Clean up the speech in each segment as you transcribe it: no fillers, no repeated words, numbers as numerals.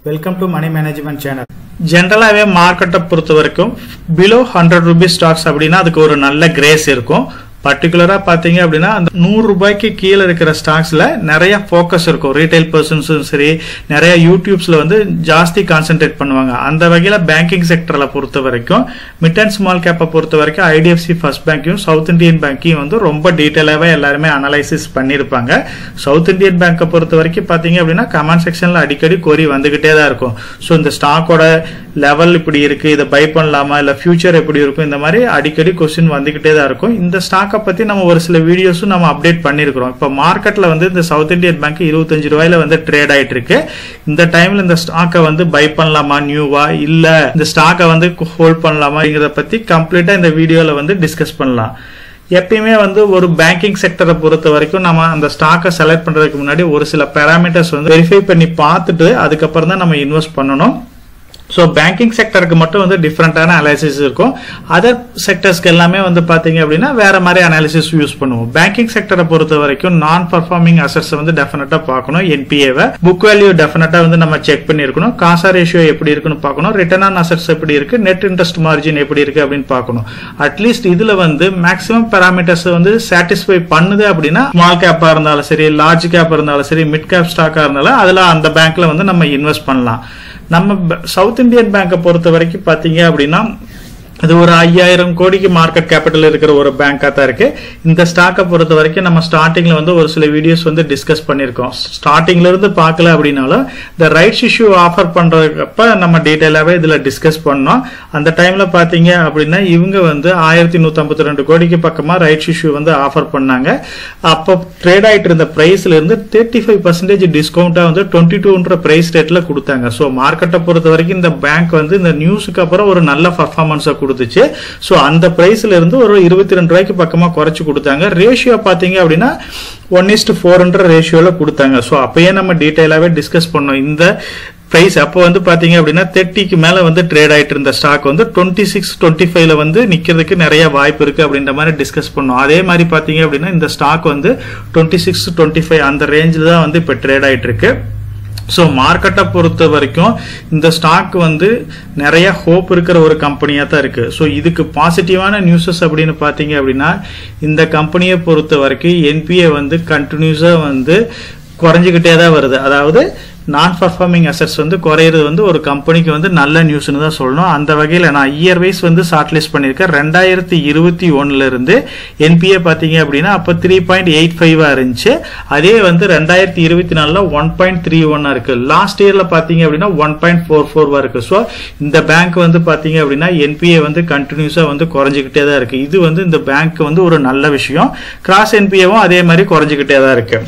Welcome to Money Management Channel. Generally, market பொறுத்த வரைக்கும் below 100 rupees stocks அப்படினா அதுக்கு ஒரு நல்ல கிரேஸ் இருக்கும். particular பாத்தீங்க அப்படினா அந்த 100 ரூபாய்க்கு கீழ இருக்கிற ஸ்டாக்ஸ்ல நிறைய ஃபோக்கஸ் இருக்கும். ரீட்டைல் பர்சன்ஸும் சரி நிறைய யூடியூப்ஸ்ல வந்து ஜாஸ்தி கான்சென்ட்ரேட் பண்ணுவாங்க. அந்த வகையில பேங்கிங் செக்டர்ல பொறுத்த வரைக்கும் மிட் அண்ட் ஸ்மால் கேப்பை பொறுத்த வரைக்கும் ஐடிஎஃப்சி ஃபர்ஸ்ட் பேங்கையும் சவுத் இந்தியன் பேங்கையும் வந்து ரொம்ப டீடைலாவே எல்லாருமே அனலைசிஸ் பண்ணிருப்பாங்க. சவுத் இந்தியன் பேங்கை பொறுத்த வரைக்கும் பாத்தீங்க அப்படினா கமெண்ட் செக்ஷன்ல அடிக்கடி கோரி வந்துகிட்டே தான் இருக்கும். சோ இந்த ஸ்டாக்கோட லெவல் இப்படி இருக்கு, இதை பை பண்ணலாமா, இல்ல ஃபியூச்சர் எப்படி இருக்கும், இந்த மாதிரி அடிக்கடி क्वेश्चन வந்துகிட்டே தான் இருக்கும். இந்த ஸ்டாக்க பத்தி நம்ம ஒரு சில வீடியோஸும் நம்ம அப்டேட் பண்ணிருக்கிறோம். இப்ப மார்க்கெட்ல வந்து இந்த சவுத் இந்தியன் பேங்க் 25 ரூபாயில வந்து ட்ரேட் ஆயிட்டு இருக்கு. இந்த டைம்ல இந்த ஸ்டாக்க வந்து பை பண்ணலாமா, நியூவா, இல்ல இந்த ஸ்டாக்க வந்து ஹோல்ட் பண்ணலாமாங்கிறத பத்தி கம்ப்ளீட்டா இந்த வீடியோல வந்து டிஸ்கஸ் பண்ணலாம். எப்பயுமே வந்து ஒரு பேங்கிங் செக்டரை பொறுத்த வரைக்கும் நம்ம அந்த ஸ்டாக்கை செலக்ட் பண்றதுக்கு முன்னாடி ஒரு சில பாராமீட்டர்ஸ் வந்து வெரிஃபை பண்ணி பார்த்துட்டு அதுக்கப்புறம் தான் நம்ம இன்வெஸ்ட் பண்ணணும். சோ பேங்கிங் செக்டருக்கு மட்டும் வந்து டிஃபரெண்டான அனாலிசிஸ் இருக்கும். அதர் செக்டர்ஸ்க்கு எல்லாமே வந்து பாத்தீங்க அப்படின்னா வேற மாதிரி அனாலிசிஸ் யூஸ் பண்ணுவோம். பேங்கிங் செக்டரை பொறுத்த வரைக்கும் நான் பர்ஃபார்மிங் அசெட்ஸ் வந்து டெஃபினட்டா பார்க்கணும். என்பிஏவை புக் வேல்யூ டெஃபினட்டா வந்து நம்ம செக் பண்ணிருக்கணும். காசா ரேஷியோ எப்படி இருக்குன்னு பார்க்கணும். ரிட்டர்ன் ஆன் அசெட்ஸ் எப்படி இருக்கு, நெட் இன்ட்ரெஸ்ட் மார்ஜின் எப்படி இருக்கு அப்படின்னு பார்க்கணும். அட்லீஸ்ட் இதுல வந்து மேக்ஸிமம் பாராமீட்டர்ஸ் வந்து சாட்டிஸ்ஃபை பண்ணுது அப்படின்னா ஸ்மால் கேப்பா இருந்தாலும் சரி, லார்ஜ் கேப் இருந்தாலும் சரி, மிட் கேப் ஸ்டாக்கா இருந்தாலும் அதுல அந்த பேங்க்ல வந்து நம்ம இன்வெஸ்ட் பண்ணலாம். நம்ம சவுத் இந்தியன் பேங்கை பொறுத்த வரைக்கும் பாத்தீங்க அப்படின்னா அது ஒரு 5000 கோடிக்கு மார்க்கெட் கேபிட்டல் இருக்கிற ஒரு பேங்கா தான் இருக்கு. இந்த ஸ்டாக்கை பொறுத்த வரைக்கும் நம்ம ஸ்டார்டிங்ல வந்து ஒரு சில வீடியோஸ் வந்து டிஸ்கஸ் பண்ணிருக்கோம். ஸ்டார்டிங்ல இருந்து பார்க்கல அப்படின்னாலும் இந்த ரைட்ஸ் இஷ்யூ ஆஃபர் பண்றதுக்கப்ப நம்ம டீடைலாவே இதுல டிஸ்கஸ் பண்ணோம். அந்த டைம்ல பாத்தீங்க அப்படின்னா இவங்க வந்து 1152 கோடிக்கு பக்கமா ரைட்ஸ் இஷ்யூ வந்து ஆஃபர் பண்ணாங்க. அப்போ ட்ரேட் ஆயிட்டு இருந்த பிரைஸ்ல இருந்து 35% டிஸ்கவுண்டா வந்து 22ன்ற பிரைஸ் ரேட்ல கொடுத்தாங்க. சோ மார்க்கெட்டை பொறுத்த வரைக்கும் இந்த பேங்க் வந்து இந்த நியூஸுக்கு அப்புறம் ஒரு நல்ல பர்ஃபார்மன்ஸை கொடுத்துச்சு. சோ அந்த பிரைஸ்ல இருந்து ஒரு 22 ரூபாய்க்கு பக்கமா குறைச்சு கொடுத்தாங்க. ரேஷியோ பாத்தீங்க அப்படின்னா 1:4 ரேஷியோல கொடுத்தாங்க. சோ அப்பயே நம்ம டீடைலாவே டிஸ்கஸ் பண்ணோம். இந்த பிரைஸ் அப்போ வந்து பாத்தீங்க அப்படின்னா 30க்கு மேல வந்து ட்ரேட் ஆயிட்டு இருந்த ஸ்டாக் வந்து 26-25ல வந்து நிக்கிறதுக்கு நிறைய வாய்ப்பு இருக்கு அப்படின்ற மாதிரி டிஸ்கஸ் பண்ணோம். அதே மாதிரி பாத்தீங்க அப்படின்னா இந்த ஸ்டாக் வந்து 26-25 அந்த ரேஞ்சில தான் வந்து இப்ப ட்ரேட் ஆயிட்டு இருக்கு. சோ மார்க்கெட்டை பொறுத்த வரைக்கும் இந்த ஸ்டாக் வந்து நிறைய ஹோப் இருக்கிற ஒரு கம்பெனியா தான் இருக்கு. சோ இதுக்கு பாசிட்டிவான நியூஸஸ் அப்படின்னு பாத்தீங்க அப்படின்னா இந்த கம்பெனியை பொறுத்த வரைக்கும் என்பிஏ வந்து கண்டினியூஸா வந்து குறைஞ்சுக்கிட்டே தான் வருது. அதாவது நான் பர்ஃபார்மிங் அசெட்ஸ் வந்து குறையிறது வந்து ஒரு கம்பெனிக்கு வந்து நல்ல நியூஸ்னு தான் சொல்லணும். அந்த வகையில் நான் இயர் வைஸ் வந்து ஷார்ட் லிஸ்ட் பண்ணியிருக்கேன். 2021ல இருந்து என்பிஏ பாத்தீங்க அப்படின்னா அப்ப 3.85 இருந்துச்சு. அதே வந்து 2024ல 1.31 இருக்கு. லாஸ்ட் இயர்ல பாத்தீங்க அப்படின்னா 1.44 இருக்கு. சோ இந்த பேங்க் வந்து பாத்தீங்க அப்படின்னா என்பிஏ வந்து கண்டினியூஸா வந்து குறைஞ்சுக்கிட்டே தான் இருக்கு. இது வந்து இந்த பேங்க் வந்து ஒரு நல்ல விஷயம். கிராஸ் என்பிஏவும் அதே மாதிரி குறைஞ்சுக்கிட்டே தான் இருக்கு.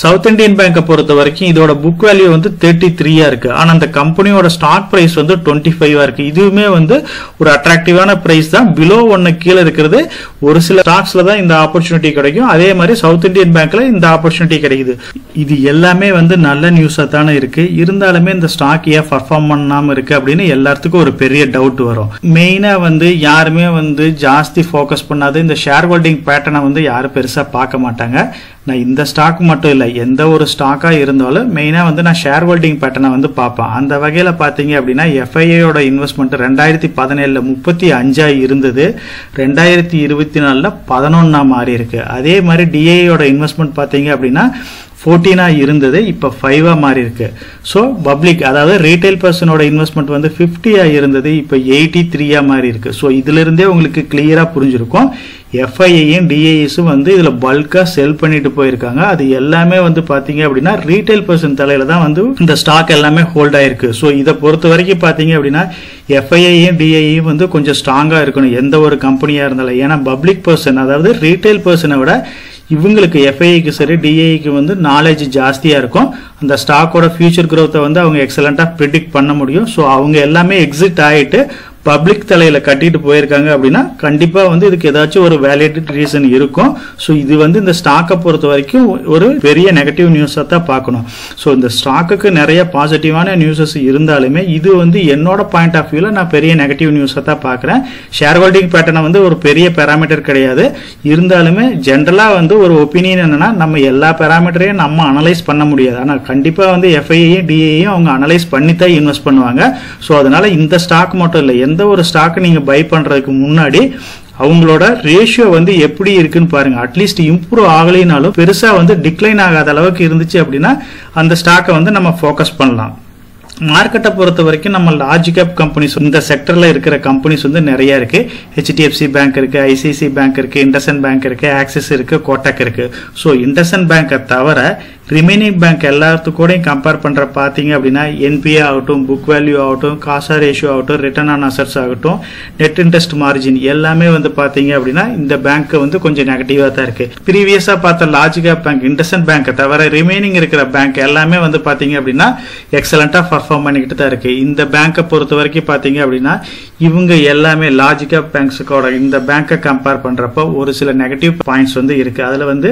சவுத் இந்தியன் பேங்கை பொறுத்த வரைக்கும் இதோட புக் வேல்யூ வந்து 33 இருக்கு. ஆனா அந்த கம்பெனியோட ஸ்டாக் பிரைஸ் வந்து 25 இருக்கு. இதுவுமே வந்து ஒரு அட்ராக்டிவான பிரைஸ் தான். பிலோ 1 கீழே இருக்கிறது ஒரு சில ஸ்டாக்ஸ்ல தான் இந்த ஆப்பர்ச்சுனிட்டி கிடைக்கும். அதே மாதிரி சவுத் இந்தியன் பேங்க்ல இந்த ஆப்பர்ச்சுனிட்டி கிடைக்குது. இது எல்லாமே வந்து நல்ல நியூஸா தானே இருக்கு. இருந்தாலுமே இந்த ஸ்டாக் ஏன் பர்ஃபார்ம் பண்ணாம இருக்கு அப்படின்னு எல்லாத்துக்கும் ஒரு பெரிய டவுட் வரும். மெயினா வந்து யாருமே வந்து ஜாஸ்தி போக்கஸ் பண்ணாது இந்த ஷேர் ஹோல்டிங் பேட்டர்னை வந்து யாரும் பெருசா பார்க்க மாட்டாங்க. நான் இந்த ஸ்டாக் மட்டும் இல்ல எந்த ஒரு ஸ்டாக்கா இருந்தாலும் மெயினா வந்து நான் ஷேர் ஹோல்டிங் பேட்டர்னை வந்து பார்ப்பேன். அந்த வகையில பாத்தீங்க அப்படின்னா எஃப்ஐஏயோட இன்வெஸ்ட்மெண்ட் 2017ல 35 இருந்தது, 2024ல 11 மாறி இருக்கு. அதே மாதிரி டிஏயோட இன்வெஸ்ட்மெண்ட் பாத்தீங்க அப்படின்னா 14 இருந்தது, இப்ப 5 மாறி இருக்கு. சோ பப்ளிக் அதாவது ரீட்டைல் பர்சனோட இன்வெஸ்ட்மெண்ட் வந்து 50 இருந்தது, இப்ப 83 மாறி இருக்கு. சோ இதுல இருந்தே உங்களுக்கு கிளியரா புரிஞ்சிருக்கும் எஃப்ஐஏயும் டிஏஎஸும் வந்து இதுல பல்கா செல் பண்ணிட்டு போயிருக்காங்க. அது எல்லாமே வந்து பாத்தீங்க அப்படின்னா ரீட்டைல் பர்சன் தலையில தான் வந்து இந்த ஸ்டாக் எல்லாமே ஹோல்ட் ஆயிருக்கு. சோ இதை பொறுத்த வரைக்கும் பாத்தீங்க அப்படின்னா எஃப்ஐஏயும் டிஏயும் வந்து கொஞ்சம் ஸ்ட்ராங்கா இருக்கணும் எந்த ஒரு கம்பெனியா இருந்தாலும். ஏன்னா பப்ளிக் பர்சன் அதாவது ரீட்டைல் பர்சனை விட இவங்களுக்கு எஃப்ஐக்கு சரி டிஏக்கு வந்து நாலேஜ் ஜாஸ்தியா இருக்கும். அந்த ஸ்டாக்கோட ஃபியூச்சர் growth வந்து அவங்க எக்ஸலண்டா ப்ரெடிக்ட் பண்ண முடியும். சோ அவங்க எல்லாமே எக்ஸிட் ஆயிட்டு பப்ளிக் தலையில கட்டிட்டு போயிருக்காங்க அப்படின்னா கண்டிப்பா வந்து இதுக்கு ஏதாச்சும் ஒரு வேலிட் ரீசன் இருக்கும். ஸோ இது வந்து இந்த ஸ்டாக்கை பொறுத்த வரைக்கும் ஒரு பெரிய நெகட்டிவ் நியூஸா தான் பார்க்கணும். ஸோ இந்த ஸ்டாக்குக்கு நிறைய பாசிட்டிவான நியூஸஸ் இருந்தாலுமே இது வந்து என்னோட பாயிண்ட் ஆஃப் வியூல நான் பெரிய நெகட்டிவ் நியூஸா தான் பார்க்குறேன். ஷேர் ஹோல்டிங் பேட்டர்னை வந்து ஒரு பெரிய பேராமீட்டர் கிடையாது. இருந்தாலுமே ஜென்ரலா வந்து ஒரு ஒப்பீனியன் என்னன்னா, நம்ம எல்லா பேராமீட்டரையும் நம்ம அனலைஸ் பண்ண முடியாது. ஆனால் கண்டிப்பா வந்து எஃப்ஐயையும் டிஐயும் அவங்க அனலைஸ் பண்ணி தான் இன்வெஸ்ட் பண்ணுவாங்க. ஸோ அதனால இந்த ஸ்டாக் மட்டும் இல்லை, எந்த ஒரு ஸ்டாக் நீங்க பை பண்றதுக்கு முன்னாடி அவங்களோட ரேஷியோ வந்து எப்படி இருக்குன்னு பாருங்க. அட்லீஸ்ட் இம்ப்ரூவ் ஆகலைனாலும் பெருசா வந்து டிக்ளைன் ஆகாத அளவுக்கு இருந்துச்சு அப்படின்னா அந்த ஸ்டாக்கை வந்து நம்ம ஃபோக்கஸ் பண்ணலாம். மார்க்கெட்டை பொறுத்த வரைக்கும் நம்ம லார்ஜ் கேப் கம்பெனிஸ் இந்த செக்டர்ல இருக்கிற கம்பெனிஸ் வந்து நிறைய இருக்கு. ஹெச்டிஎஃப்சி பேங்க் இருக்கு, ஐசிஐசி பேங்க் இருக்கு, இண்டஸ்இண்ட் பேங்க் இருக்கு, ஆக்சிஸ் இருக்கு, கோட்டக் இருக்கு. ஸோ இண்டஸ்இண்ட் பேங்கை தவிர ரிமைனிங் பேங்க் எல்லாத்துக்கூடையும் கம்பேர் பண்ற பாத்தீங்க அப்படின்னா என்பிஏ ஆகட்டும், புக் வேல்யூ ஆகட்டும், காசா ரேஷியோ ஆகட்டும், ரிட்டர்ன் ஆன் அசட்ஸ் ஆகட்டும், நெட் இன்ட்ரெஸ்ட் மார்ஜின் எல்லாமே வந்து பாத்தீங்க அப்படின்னா இந்த பேங்க் வந்து கொஞ்சம் நெகட்டிவா தான் இருக்கு. ப்ரீவியஸா பார்த்த லார்ஜ் கேப் பேங்க் இண்டஸ்இண்ட் பேங்கை தவிர ரிமைனிங் இருக்கிற பேங்க் எல்லாமே வந்து பாத்தீங்க அப்படின்னா எக்ஸலண்டா பர்ஃபார்ம் பண்ணிக்கிட்டு தான் இருக்கு. இந்த பேங்கை பொறுத்த வரைக்கும் பாத்தீங்க அப்படின்னா இவங்க எல்லாமே லார்ஜ் கேப் பேங்க்ஸோட இந்த பேங்கை கம்பேர் பண்றப்போ ஒரு சில நெகட்டிவ் பாயிண்ட்ஸ் வந்து இருக்கு. அதுல வந்து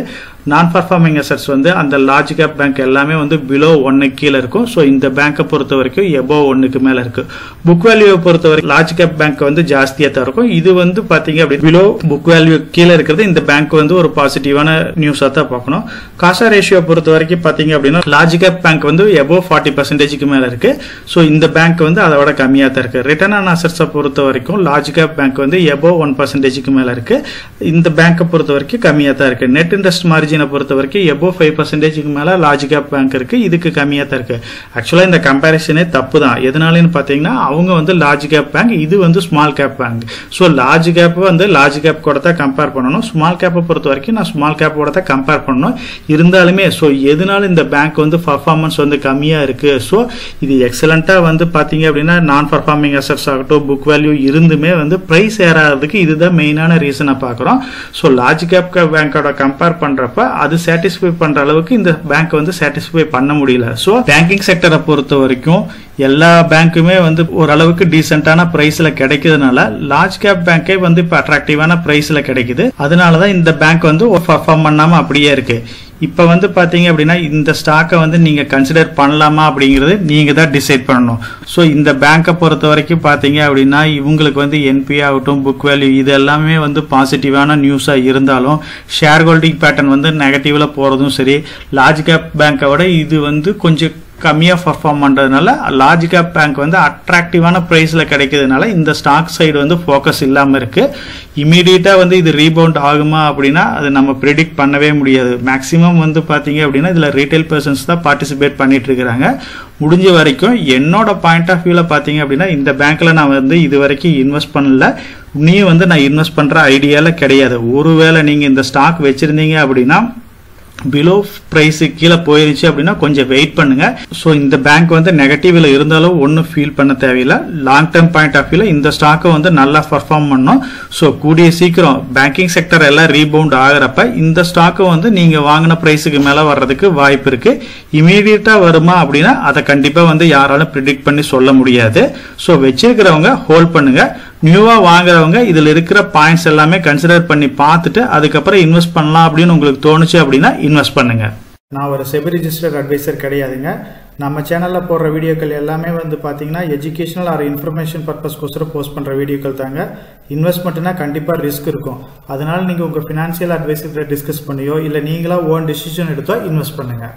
நான் பர்ஃபார்மிங் அசட்ஸ் வந்து அந்த லார்ஜ் கேப் பேங்க் எல்லாமே வந்து பிலோ 1 கீழே இருக்கும். ஸோ இந்த பேங்கை பொறுத்த வரைக்கும் எபோவ் 1க்கு மேல இருக்கு. புக் வேல்யூவை பொறுத்த வரைக்கும் லார்ஜ் கேப் பேங்க் வந்து ஜாஸ்தியா தான் இருக்கும். இது வந்து பாத்தீங்க அப்படின்னா பிலோ புக் வேல்யூ கீழே இருக்கிறது இந்த பேங்க் வந்து ஒரு பாசிட்டிவான நியூஸா தான் பார்க்கணும். காசா ரேஷியோ பொறுத்த வரைக்கும் பாத்தீங்க அப்படின்னா லார்ஜ் கேப் பேங்க் வந்து எபோவ் 40% மேல இருக்கு. ஸோ இந்த பேங்க் வந்து அதோட கம்மியா தான் இருக்கு. ரிட்டர்ன் ஆன் அசட்ஸை பொறுத்த வரைக்கும் லார்ஜ் கேப் பேங்க் வந்து எபோவ் 1%க்கு மேல இருக்கு. இந்த பேங்கை பொறுத்த வரைக்கும் கம்மியா தான் இருக்கு. நெட் இன்ட்ரெஸ்ட் மார்ஜினை பொறுத்த வரைக்கும் எபோவ் 5%க்கு மேல லார்ஜ் கேப் பேங்க் இருக்கு. இதுக்கு கம்மியா தான் இருக்கு. ஆக்சுவலா இந்த கம்பேரிசனே தப்பு தான். எதனாலன்னு பாத்தீங்கன்னா அவங்க வந்து லார்ஜ் கேப் பேங்க், இது வந்து small cap bank. So large cap வந்து லார்ஜ் கேப் கூட தான் கம்பேர் பண்ணணும். ஸ்மால் கேப்பை பொறுத்த வரைக்கும் நான் ஸ்மால் கேப்போட தான் கம்பேர் பண்ணணும். இருந்தாலுமே ஸோ எதனால இந்த பேங்க் வந்து பர்ஃபார்மன்ஸ் வந்து கம்மியா இருக்கு. ஸோ இது எக்ஸலண்டா வந்து பாத்தீங்க அப்படின்னா நான் பர்ஃபார்மிங் அசட்ஸ் ஆகட்டும், புக் வேல்யூ இருந்துமே வந்து பிரைஸ் ஏறாததுக்கு இதுதான் மெயினான ரீசனை பார்க்குறோம். ஸோ லார்ஜ் கேப் பேங்கோட கம்பேர் பண்றப்ப அது சாட்டிஸ்ஃபை பண்ற அளவுக்கு இந்த பேங்க் வந்து சாட்டிஸ்ஃபை பண்ண முடியல. ஸோ பேங்கிங் செக்டரை பொறுத்த வரைக்கும் எல்லா பேங்க்குமே வந்து ஓரளவுக்கு டீசென்டான பிரைஸ்ல கிடைக்கிறதுனால லார்ஜ் கேப் பேங்கே வந்து இப்போ அட்ராக்டிவான பிரைஸ்ல கிடைக்குது. அதனாலதான் இந்த பேங்க் வந்து பர்ஃபார்ம் பண்ணாம அப்படியே இருக்கு. இப்ப வந்து பாத்தீங்க அப்படின்னா இந்த ஸ்டாக்கை வந்து நீங்க கன்சிடர் பண்ணலாமா அப்படிங்கறது நீங்க தான் டிசைட் பண்ணணும். ஸோ இந்த பேங்கை பொறுத்த வரைக்கும் பாத்தீங்க அப்படின்னா இவங்களுக்கு வந்து என்பிஏ ஆகட்டும், புக் வேல்யூ இது எல்லாமே வந்து பாசிட்டிவான நியூஸா இருந்தாலும் ஷேர் ஹோல்டிங் பேட்டர்ன் வந்து நெகட்டிவ்ல போறதும் சரி, லார்ஜ் கேப் பேங்கை விட இது வந்து கொஞ்சம் கம்மியா பர்ஃபார்ம் பண்றதுனால லார்ஜ் கேப் பேங்க் வந்து அட்ராக்டிவான பிரைஸ்ல கிடைக்கிறதுனால இந்த ஸ்டாக் சைடு வந்து ஃபோக்கஸ் இல்லாம இருக்கு. இமீடியட்டா வந்து இது ரீபவுண்ட் ஆகுமா அப்படின்னா அது நம்ம ப்ரெடிக்ட் பண்ணவே முடியாது. மேக்சிமம் வந்து பாத்தீங்க அப்படின்னா இதுல ரீட்டைல் பர்சன்ஸ் தான் பார்ட்டிசிபேட் பண்ணிட்டு இருக்காங்க. முடிஞ்ச வரைக்கும் என்னோட பாயிண்ட் ஆஃப் வியூல பாத்தீங்க அப்படின்னா இந்த பேங்க்ல நான் வந்து இது வரைக்கும் இன்வெஸ்ட் பண்ணல. நீயும் வந்து நான் இன்வெஸ்ட் பண்ற ஐடியால கிடையாது. ஒருவேளை நீங்க இந்த ஸ்டாக் வச்சிருந்தீங்க அப்படின்னா பிலோ பிரைஸ் கீழே போயிருச்சு அப்படின்னா கொஞ்சம் வெயிட் பண்ணுங்க. ஸோ இந்த பேங்க் வந்து நெகட்டிவ்ல இருந்தாலும் ஒன்றும் ஃபீல் பண்ண தேவையில்லை. லாங் டேர்ம் பாயிண்ட் ஆஃப் வியூல இந்த ஸ்டாக்கை வந்து நல்லா பர்ஃபார்ம் பண்ணும். ஸோ கூடிய சீக்கிரம் பேங்கிங் செக்டர் எல்லாம் ரீபவுண்ட் ஆகிறப்ப இந்த ஸ்டாக்கை வந்து நீங்க வாங்கின பிரைஸுக்கு மேல வர்றதுக்கு வாய்ப்பு இருக்கு. இமீடியட்டா வருமா அப்படின்னா அதை கண்டிப்பா வந்து யாராலும் ப்ரிடிக்ட் பண்ணி சொல்ல முடியாது. ஸோ வச்சிருக்கிறவங்க ஹோல்ட் பண்ணுங்க. நியூவா வாங்குறவங்க இதுல இருக்கிற பாயிண்ட்ஸ் எல்லாமே கன்சிடர் பண்ணி பார்த்துட்டு அதுக்கப்புறம் இன்வெஸ்ட் பண்ணலாம் அப்படின்னு உங்களுக்கு தோணுச்சு அப்படின்னா இன்வெஸ்ட் பண்ணுங்க. நான் ஒரு செபி ரிஜிஸ்டர்ட் அட்வைசர் கிடையாதுங்க. நம்ம சேனலில் போடுற வீடியோக்கள் எல்லாமே வந்து பார்த்தீங்கன்னா எஜுகேஷனல் ஆர் இன்ஃபர்மேஷன் பர்பஸ்க்கோசரம் போஸ்ட் பண்ணுற வீடியோக்கள் தாங்க. இன்வெஸ்ட்மெண்ட்னா கண்டிப்பாக ரிஸ்க் இருக்கும். அதனால நீங்கள் உங்கள் ஃபினான்ஷியல் அட்வைசர்கிட்ட டிஸ்கஸ் பண்ணியோ இல்லை நீங்களா ஓன் டிசிஷன் எடுத்தோ இன்வெஸ்ட் பண்ணுங்க.